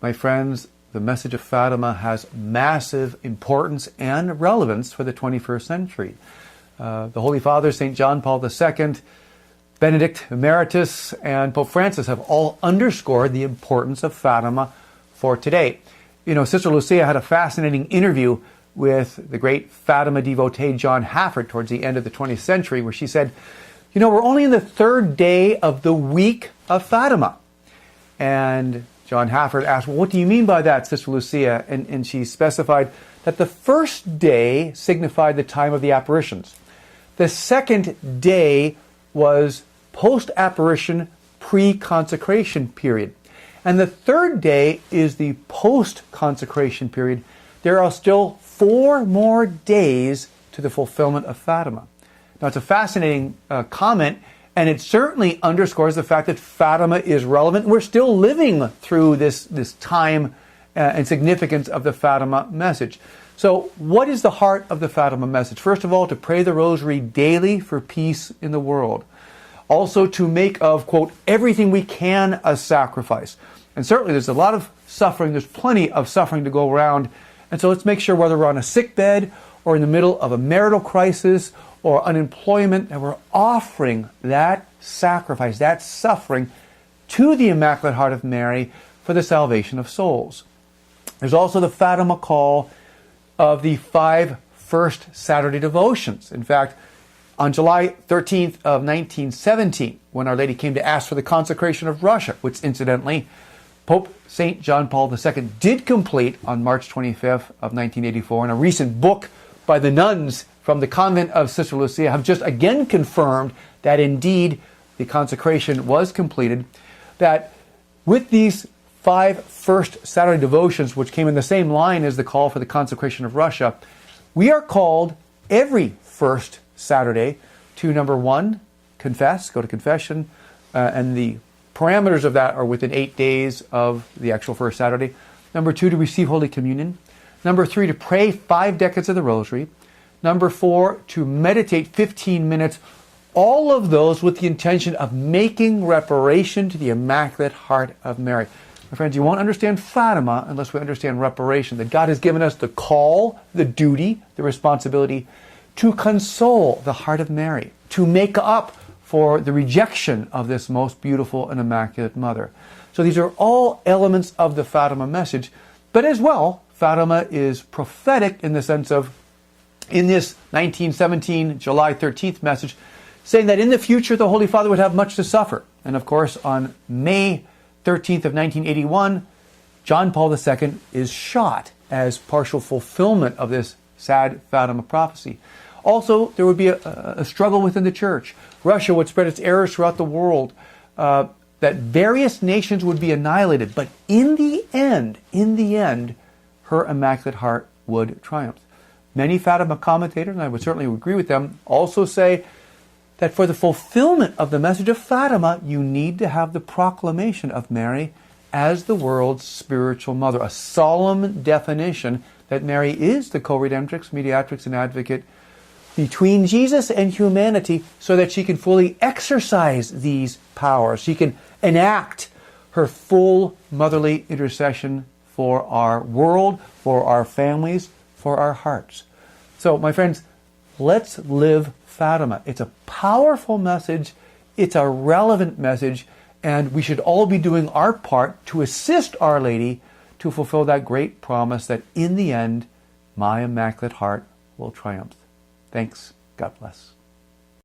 my friends, the message of Fatima has massive importance and relevance for the 21st century. The Holy Father, St. John Paul II, Benedict Emeritus, and Pope Francis have all underscored the importance of Fatima for today. You know, Sister Lucia had a fascinating interview with the great Fatima devotee John Hafford towards the end of the 20th century, where she said, you know, we're only in the third day of the week of Fatima. And John Hafford asked, well, what do you mean by that, Sister Lucia? And she specified that the first day signified the time of the apparitions. The second day was post-apparition, pre-consecration period. And the third day is the post-consecration period. There are still 4 more days to the fulfillment of Fatima. Now, it's a fascinating comment, and it certainly underscores the fact that Fatima is relevant. We're still living through this time and significance of the Fatima message. So what is the heart of the Fatima message? First of all, to pray the rosary daily for peace in the world. Also to make of, quote, everything we can a sacrifice. And certainly there's a lot of suffering. There's plenty of suffering to go around. And so let's make sure whether we're on a sick bed or in the middle of a marital crisis or unemployment, that we're offering that sacrifice, that suffering to the Immaculate Heart of Mary for the salvation of souls. There's also the Fatima call of the 5 first Saturday devotions. In fact, on July 13th of 1917, when Our Lady came to ask for the consecration of Russia, which incidentally, Pope St. John Paul II did complete on March 25th of 1984, and a recent book by the nuns from the convent of Sister Lucia have just again confirmed that indeed the consecration was completed, that with these 5 first Saturday devotions, which came in the same line as the call for the consecration of Russia, we are called every first Saturday to, number 1, confess, go to confession, and the parameters of that are within 8 days of the actual first Saturday. Number 2, to receive Holy Communion. Number 3, to pray 5 decades of the Rosary. Number 4, to meditate 15 minutes. All of those with the intention of making reparation to the Immaculate Heart of Mary. My friends, you won't understand Fatima unless we understand reparation. That God has given us the call, the duty, the responsibility to console the Heart of Mary, to make up for the rejection of this most beautiful and immaculate mother. So these are all elements of the Fatima message. But as well, Fatima is prophetic in the sense of, in this 1917 July 13th message, saying that in the future the Holy Father would have much to suffer. And of course, on May 13th of 1981, John Paul II is shot as partial fulfillment of this sad Fatima prophecy. Also, there would be a struggle within the Church. Russia would spread its errors throughout the world, that various nations would be annihilated. But in the end, her Immaculate Heart would triumph. Many Fatima commentators, and I would certainly agree with them, also say that for the fulfillment of the message of Fatima, you need to have the proclamation of Mary as the world's spiritual mother, a solemn definition that Mary is the co-redemptrix, mediatrix, and advocate between Jesus and humanity, so that she can fully exercise these powers. She can enact her full motherly intercession for our world, for our families, for our hearts. So, my friends, let's live Fatima. It's a powerful message, it's a relevant message, and we should all be doing our part to assist Our Lady to fulfill that great promise that in the end, my Immaculate Heart will triumph. Thanks. God bless.